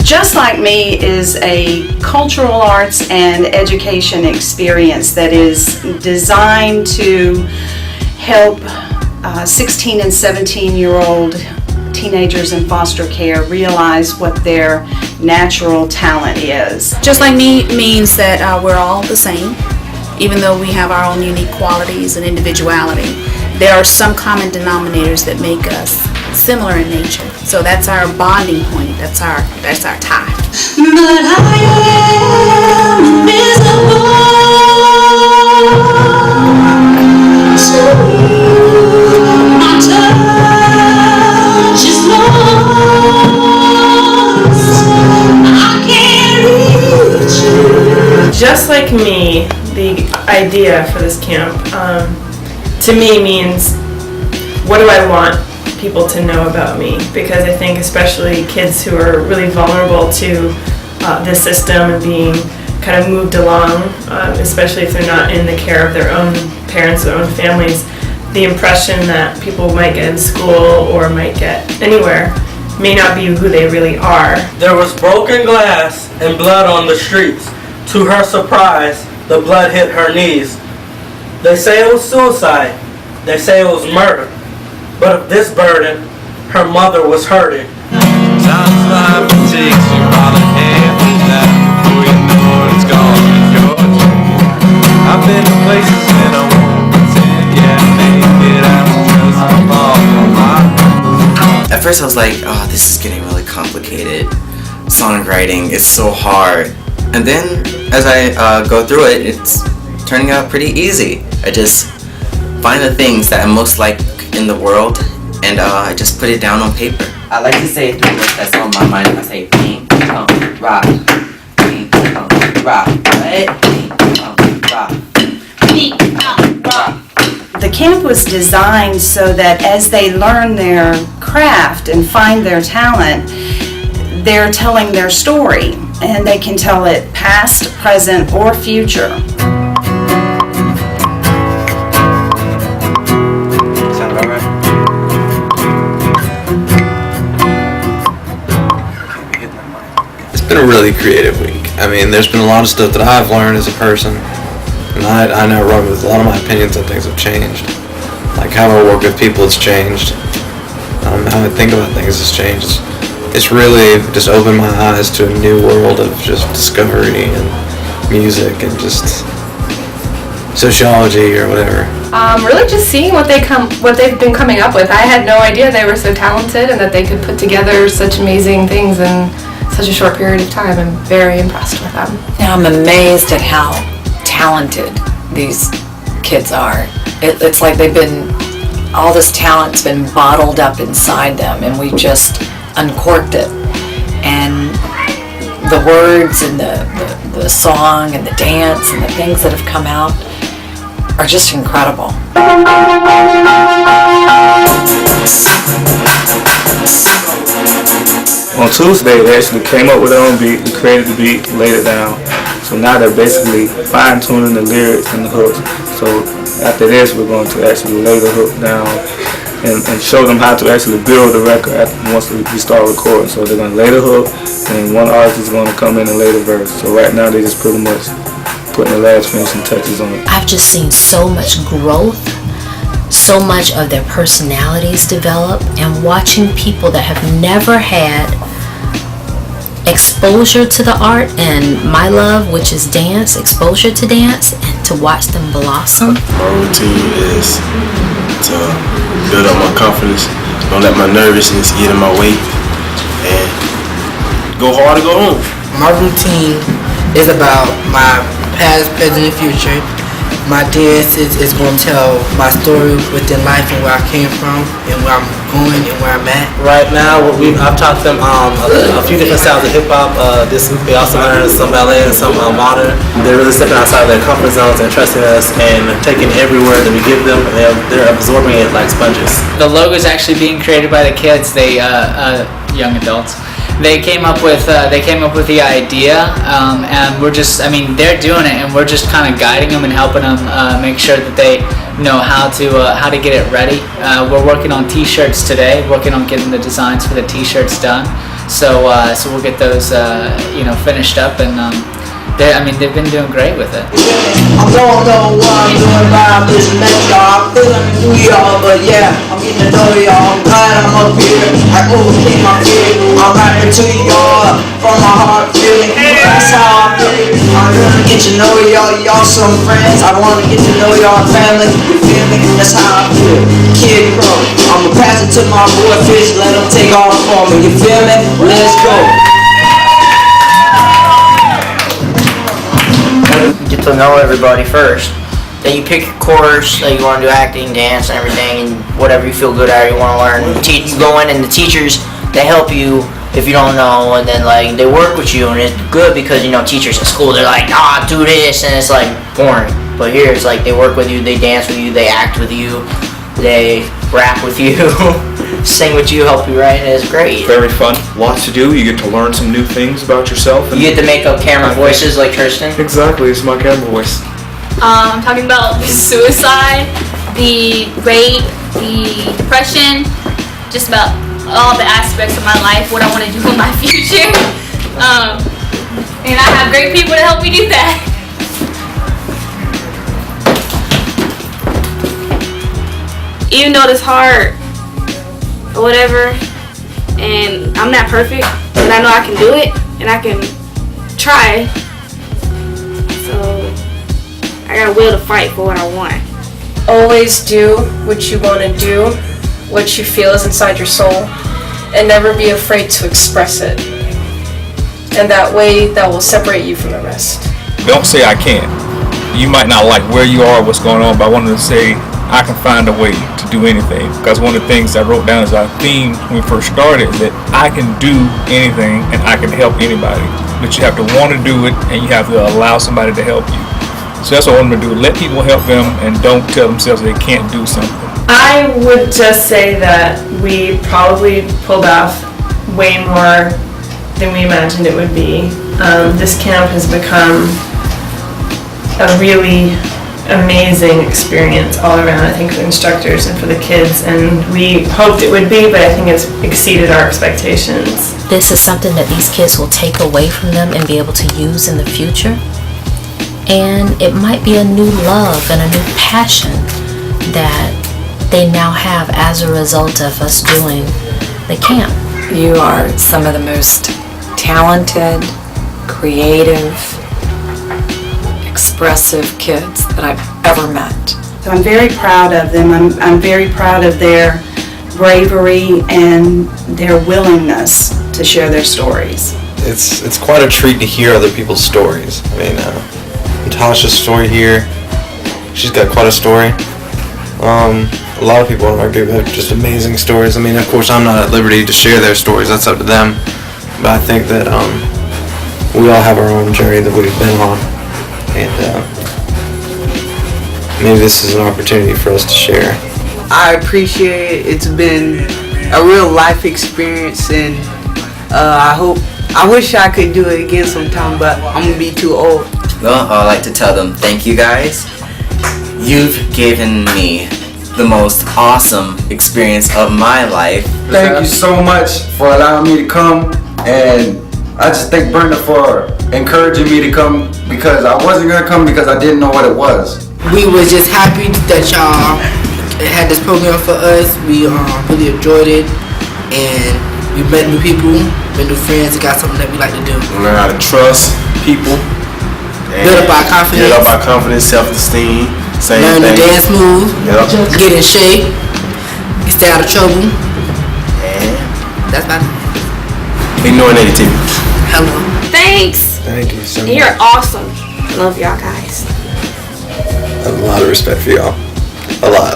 Just Like Me is a cultural arts and education experience that is designed to help 16 and 17-year-old teenagers in foster care realize what their natural talent is. Just Like Me means that we're all the same, even though we have our own unique qualities and individuality. There are some common denominators that make us similar in nature. So that's our bonding point, that's our tie. But I am miserable. My touch is lost. I can't reach you. Just Like Me, the idea for this camp, to me means, what do I want people to know about me? Because I think especially kids who are really vulnerable to the system and being kind of moved along, especially if they're not in the care of their own parents, their own families, the impression that people might get in school or might get anywhere may not be who they really are. There was broken glass and blood on the streets. To her surprise, the blood hit her knees. They say it was suicide. They say it was murder. But of this burden, her mother was hurting. Time's life takes you by the hand, that before you know it's gone, you're I've been to places and I won't pretend, yeah, make it out just fall from my. At first I was like, oh, this is getting really complicated. Songwriting is so hard. And then as I go through it, it's turning out pretty easy. I just find the things that I'm most like in the world, and I just put it down on paper. I like to say three words that's on my mind. I say pink, punk, rock, pink, punk, rock, right? Pink, punk, rock, Pink, punk, rock. The camp was designed so that as they learn their craft and find their talent, they're telling their story, and they can tell it past, present, or future. It's been a really creative week. I mean, there's been a lot of stuff that I've learned as a person, and I now run with a lot of my opinions on things have changed. Like how I work with people has changed. How I think about things has changed. It's really just opened my eyes to a new world of just discovery and music and just sociology or whatever. Really just seeing what they've been coming up with. I had no idea they were so talented and that they could put together such amazing things in such a short period of time. I'm very impressed with them. I'm amazed at how talented these kids are. It's like all this talent's been bottled up inside them, and we just uncorked it. And the words and the song and the dance and the things that have come out are just incredible. On Tuesday, they actually came up with their own beat, we created the beat, laid it down. So now they're basically fine-tuning the lyrics and the hooks. So after this, we're going to actually lay the hook down and show them how to actually build the record once we start recording. So they're going to lay the hook, and one artist is going to come in and lay the verse. So right now, they're just pretty much putting the last finishing touches on it. I've just seen so much growth, so much of their personalities develop, and watching people that have never had exposure to the art and my love, which is dance, exposure to dance, and to watch them blossom. My routine is to build up my confidence, don't let my nervousness get in my way, and go hard to go home. My routine is about my past, present, and future. My dance is going to tell my story within life and where I came from and where I'm going and where I'm at. Right now, I've taught them a few different styles of hip hop. This week they also learned some ballet and some modern. They're really stepping outside of their comfort zones and trusting us and taking every word that we give them, and they're absorbing it like sponges. The logo is actually being created by the kids. They young adults. They came up with the idea, and they're doing it, and we're just kind of guiding them and helping them make sure that they know how to get it ready. We're working on T-shirts today, working on getting the designs for the T-shirts done, So we'll get those finished up, and they've been doing great with it. I don't know what I'm doing about this next y'all. I'm feeling New York, but yeah, I'm getting to know y'all. I'm glad I'm up here. I overcame my fear. I'm rapping to y'all from my heart feeling. That's how I feel. I wanna get to know y'all. Y'all some friends. I wanna get to know y'all family. You feel me? That's how I feel. Kid Crow. I'ma pass it to my boy Fish. Let him take off for me. You feel me? Let's go. Get to know everybody first. Then you pick your course that you want to do, acting, dance, and everything, and whatever you feel good at or you want to learn. You go in, and the teachers, they help you if you don't know, and then like they work with you, and it's good because teachers at school, they're like, do this, and it's like boring. But here it's like they work with you, they dance with you, they act with you, they rap with you, sing with you, help you write, and it's great. Very fun. Lots to do. You get to learn some new things about yourself. You get to make up camera voices like Tristan. Exactly, it's my camera voice. I'm talking about the suicide, the rape, the depression, just about all the aspects of my life, what I want to do in my future. And I have great people to help me do that. Even though it's hard or whatever, and I'm not perfect, but I know I can do it and I can try. So I got a will to fight for what I want. Always do what you want to do, what you feel is inside your soul, and never be afraid to express it. And that way, that will separate you from the rest. Don't say I can't. You might not like where you are, what's going on, but I wanted to say I can find a way to do anything. Because one of the things I wrote down as our theme when we first started, that I can do anything and I can help anybody. But you have to want to do it, and you have to allow somebody to help you. So that's what I want them to do. Let people help them, and don't tell themselves they can't do something. I would just say that we probably pulled off way more than we imagined it would be. This camp has become a really amazing experience all around, I think, for the instructors and for the kids, and we hoped it would be, but I think it's exceeded our expectations. This is something that these kids will take away from them and be able to use in the future. And it might be a new love and a new passion that they now have as a result of us doing the camp. You are some of the most talented, creative, expressive kids that I've ever met. So I'm very proud of them. I'm very proud of their bravery and their willingness to share their stories. It's quite a treat to hear other people's stories. I mean, Natasha's story here, she's got quite a story. A lot of people in our group have just amazing stories. I mean, of course, I'm not at liberty to share their stories. That's up to them. But I think that we all have our own journey that we've been on. And maybe this is an opportunity for us to share. I appreciate it. It's been a real life experience, and I wish I could do it again sometime, but I'm going to be too old. Well, I'd like to tell them, thank you guys. You've given me the most awesome experience of my life. Thank you so much for allowing me to come, and I just thank Brenda for encouraging me to come, because I wasn't going to come because I didn't know what it was. We was just happy that y'all had this program for us. We really enjoyed it, and we met new people, met new friends, and got something that we like to do. Learn how to trust people. Build up our confidence. Build up our confidence, self-esteem. Same Learn thing. to dance move. Yep. Get in shape. Stay out of trouble. And that's about it. Ignore negativity. Hello. Thanks. Thank you so much. You're awesome. Love y'all guys. I have a lot of respect for y'all. A lot.